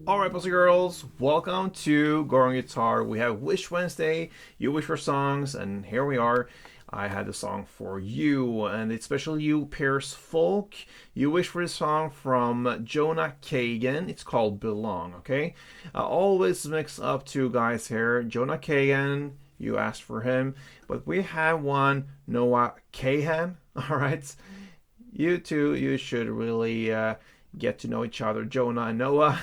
Alright, boys and girls, welcome to Gruvgear Guitar. We have Wish Wednesday, you wish for songs, and here we are. I had a song for you, and it's special you, Pierce Folk. You wish for a song from Jonah Kagen. It's called Belong, okay? I always mix up two guys here. Jonah Kagen, you asked for him, but we have one, Noah Kahan, alright? You two, you should really get to know each other, Jonah and Noah.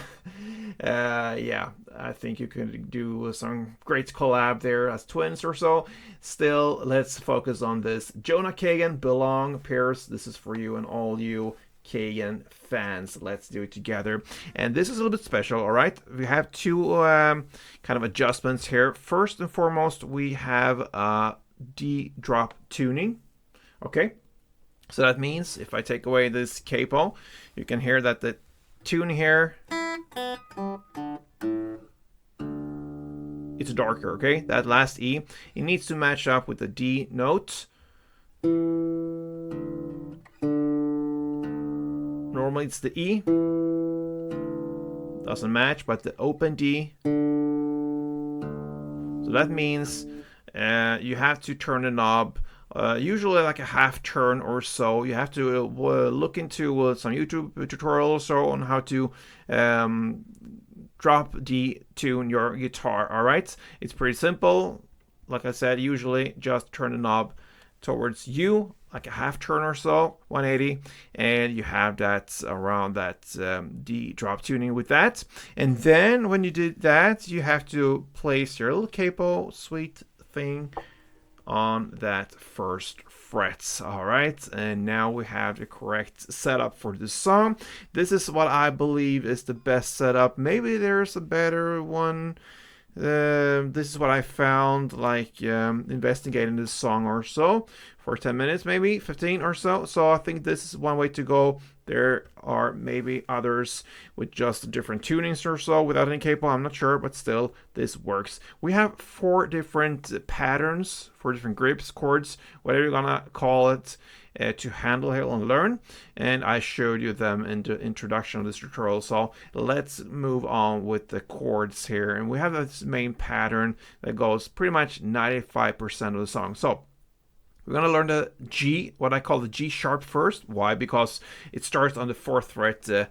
Yeah, I think you could do some great collab there as twins or so. Still, let's focus on this. Jonah Kagen, Belong, Pierce. This is for you and all you Kagen fans. Let's do it together. And this is a little bit special, all right? We have two kind of adjustments here. First and foremost, we have D drop tuning. Okay, so that means if I take away this capo, you can hear that the tune here, it's darker, okay? That last E, it needs to match up with the D note. Normally it's the E, doesn't match, but the open D. So that means you have to turn the knob usually like a half turn or so. You have to look into some YouTube tutorials or on how to drop detune your guitar. All right, it's pretty simple. Like I said, usually just turn the knob towards you, like a half turn or so, 180, and you have that around that D drop tuning with that. And then when you did that, you have to place your little capo sweet thing on that first frets. All right, and now we have the correct setup for the song. This is what I believe is the best setup. Maybe there's a better one. This is what I found, like investigating this song or so for 10 minutes, maybe 15 or so. So I think this is one way to go. There are maybe others with just different tunings or so without any capo. I'm not sure, but still, this works. We have 4 different patterns, 4 different grips, chords, whatever you're gonna call it, to handle here and learn. And I showed you them in the introduction of this tutorial. So let's move on with the chords here. And we have this main pattern that goes pretty much 95% of the song. So we're going to learn the G, what I call the G sharp first. Why? Because it starts on the 4th fret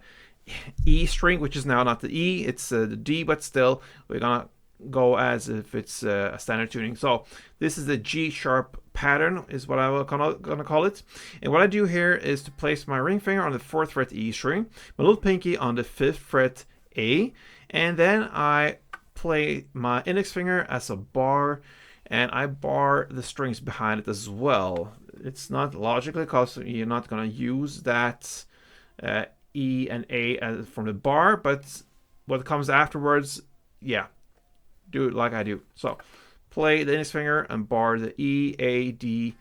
E string, which is now not the E, it's the D, but still we're going to go as if it's a standard tuning. So this is the G sharp pattern is what I'm gonna call it. And what I do here is to place my ring finger on the 4th fret E string, my little pinky on the 5th fret A, and then I play my index finger as a bar, and I bar the strings behind it as well. It's not logically because you're not going to use that E and A from the bar, but what comes afterwards, yeah, do it like I do. So play the index finger and bar the E, A, D,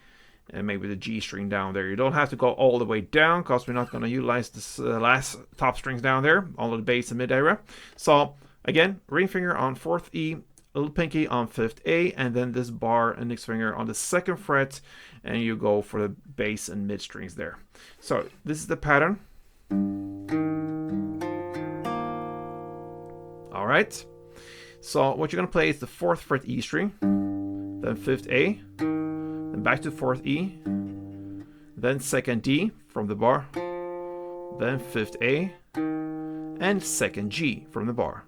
and maybe the G string down there. You don't have to go all the way down because we're not going to utilize this last top strings down there, all of the bass and mid area. So again, ring finger on 4th E, little pinky on 5th A, and then this bar index finger on the 2nd fret, and you go for the bass and mid strings there. So this is the pattern. All right. So what you're going to play is the 4th fret E string, then 5th A, then back to 4th E, then 2nd D from the bar, then 5th A, and 2nd G from the bar.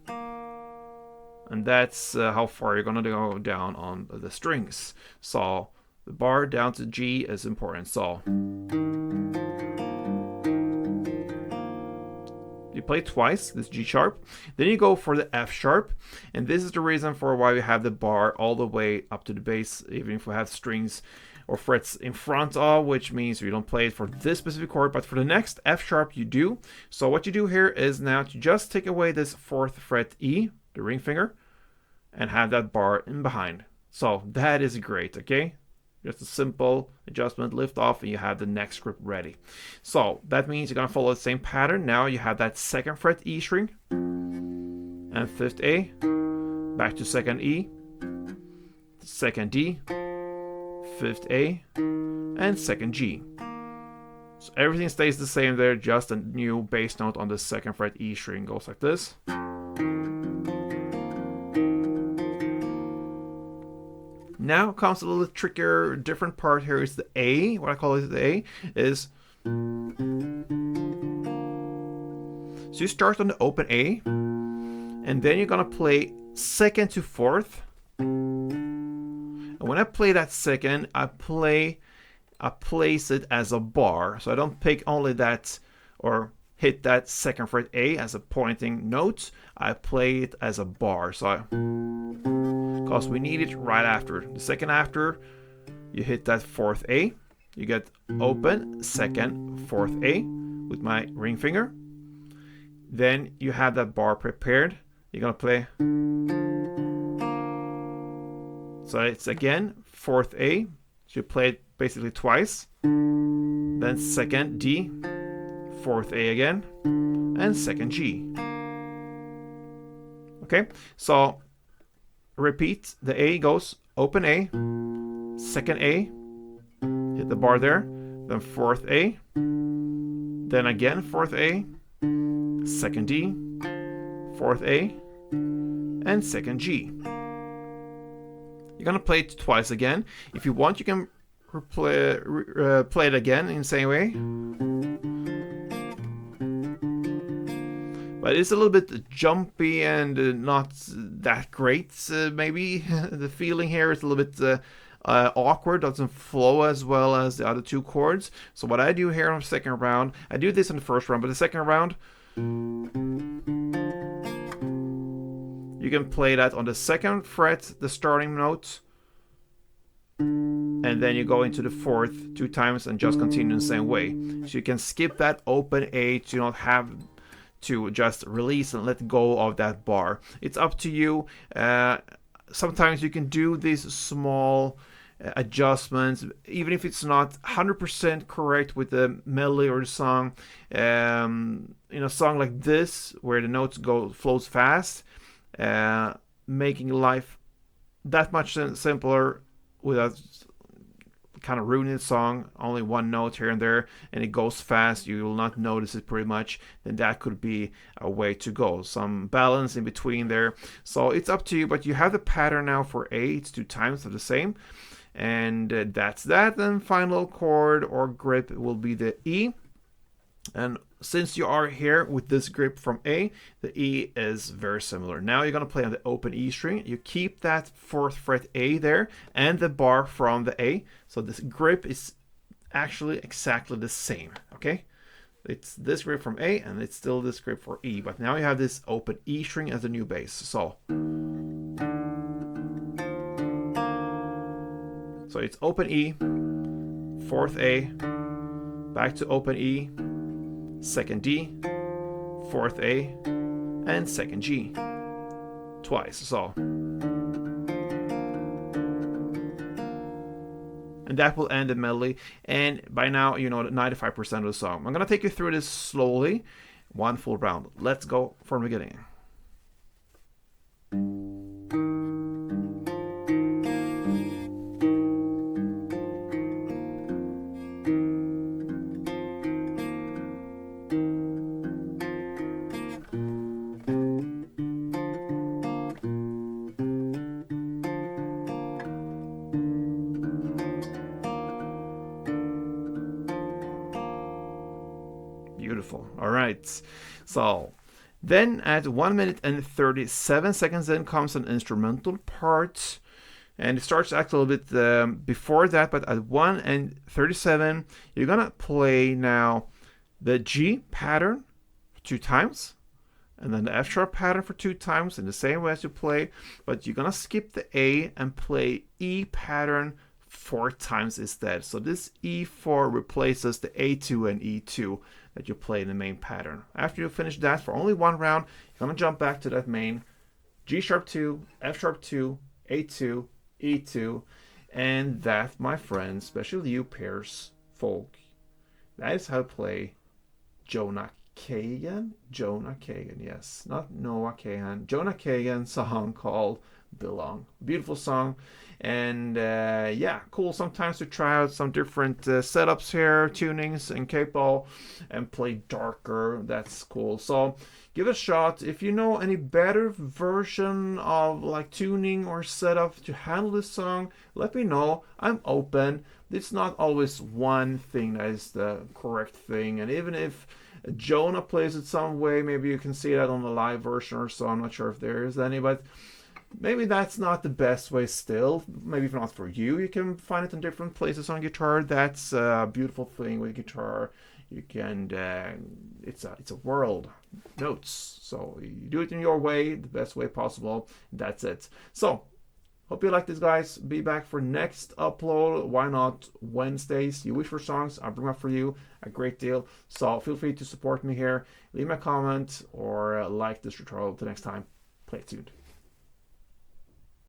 And that's how far you're going to go down on the strings. So the bar down to G is important. So you play twice, this G sharp, then you go for the F sharp, and this is the reason for why we have the bar all the way up to the bass, even if we have strings or frets in front of, which means we don't play it for this specific chord, but for the next F sharp you do. So what you do here is now to just take away this 4th fret E, the ring finger, and have that bar in behind. So that is great, okay? Just a simple adjustment, lift off, and you have the next grip ready. So that means you're gonna follow the same pattern. Now you have that 2nd fret E string, and 5th A, back to 2nd E, 2nd D, 5th A, and 2nd G. So everything stays the same there, just a new bass note on the 2nd fret E string goes like this. And Now comes a little trickier, different part here is the A. What I call it the A is, so you start on the open A, and then you're gonna play second to fourth. And when I play that second, I place it as a bar. So I don't pick only that or hit that second fret A as a pointing note. I play it as a bar. So because we need it right after. The second after, you hit that fourth A. You get open, second, fourth A with my ring finger. Then you have that bar prepared. You're gonna play. So it's again fourth A. So you play it basically twice. Then second D, fourth A again, and second G. Okay, so repeat. The A goes open A, second A, hit the bar there, then fourth A, then again fourth A, second D, fourth A, and second G. You're gonna play it twice again. If you want, you can play it again in the same way. But it's a little bit jumpy and not that great, maybe. The feeling here is a little bit awkward, doesn't flow as well as the other two chords. So what I do here on the second round, I do this in the first round, but the second round, you can play that on the second fret, the starting note, and then you go into the fourth 2 times and just continue the same way. So you can skip that open A to not have to just release and let go of that bar. It's up to you. Sometimes you can do these small adjustments, even if it's not 100% correct with the melody or the song. In a song like this, where the notes flows fast, making life that much simpler without kind of ruining the song, only one note here and there, and it goes fast, you will not notice it pretty much, then that could be a way to go. Some balance in between there. So it's up to you, but you have the pattern now for A. It's 2 times of the same. And that's that. Then final chord or grip will be the E. And since you are here with this grip from A, the E is very similar. Now you're going to play on the open E string. You keep that 4th fret A there and the bar from the A. So this grip is actually exactly the same, okay? It's this grip from A and it's still this grip for E. But now you have this open E string as a new bass. So it's open E, 4th A, back to open E, 2nd D, 4th A, and 2nd G. Twice, so. And that will end the melody. And by now, you know 95% of the song. I'm going to take you through this slowly, one full round. Let's go from the beginning. Beautiful. All right. So then at 1 minute and 37 seconds, then comes an instrumental part. And it starts actually a little bit before that, but at 1 and 37, you're going to play now the G pattern 2 times, and then the F sharp pattern for 2 times in the same way as you play, but you're going to skip the A and play E pattern 4 times instead. So this E4 replaces the A2 and E2 that you play in the main pattern. After you finish that for only 1 round, you're going to jump back to that main G sharp 2, F sharp 2, A2, E2, and that, my friends, especially you pairs folk, that is how to play Jonah Kagen, Jonah Kagen, yes, not Noah Kahan, Jonah Kagen song called Belong. Beautiful song, and yeah, cool. Sometimes we try out some different setups here, tunings and capo, and play darker. That's cool. So give it a shot. If you know any better version of like tuning or setup to handle this song, let me know. I'm open. It's not always one thing that is the correct thing, and even if Jonah plays it some way, maybe you can see that on the live version or so. I'm not sure if there is any, but maybe that's not the best way still. Maybe if not for you, you can find it in different places on guitar. That's a beautiful thing with guitar. You can, it's a world, notes. So you do it in your way, the best way possible. That's it. So hope you like this, guys. Be back for next upload. Why not Wednesdays? You wish for songs, I'll bring up for you a great deal. So feel free to support me here. Leave me a comment or like this tutorial. Till next time, play it tuned.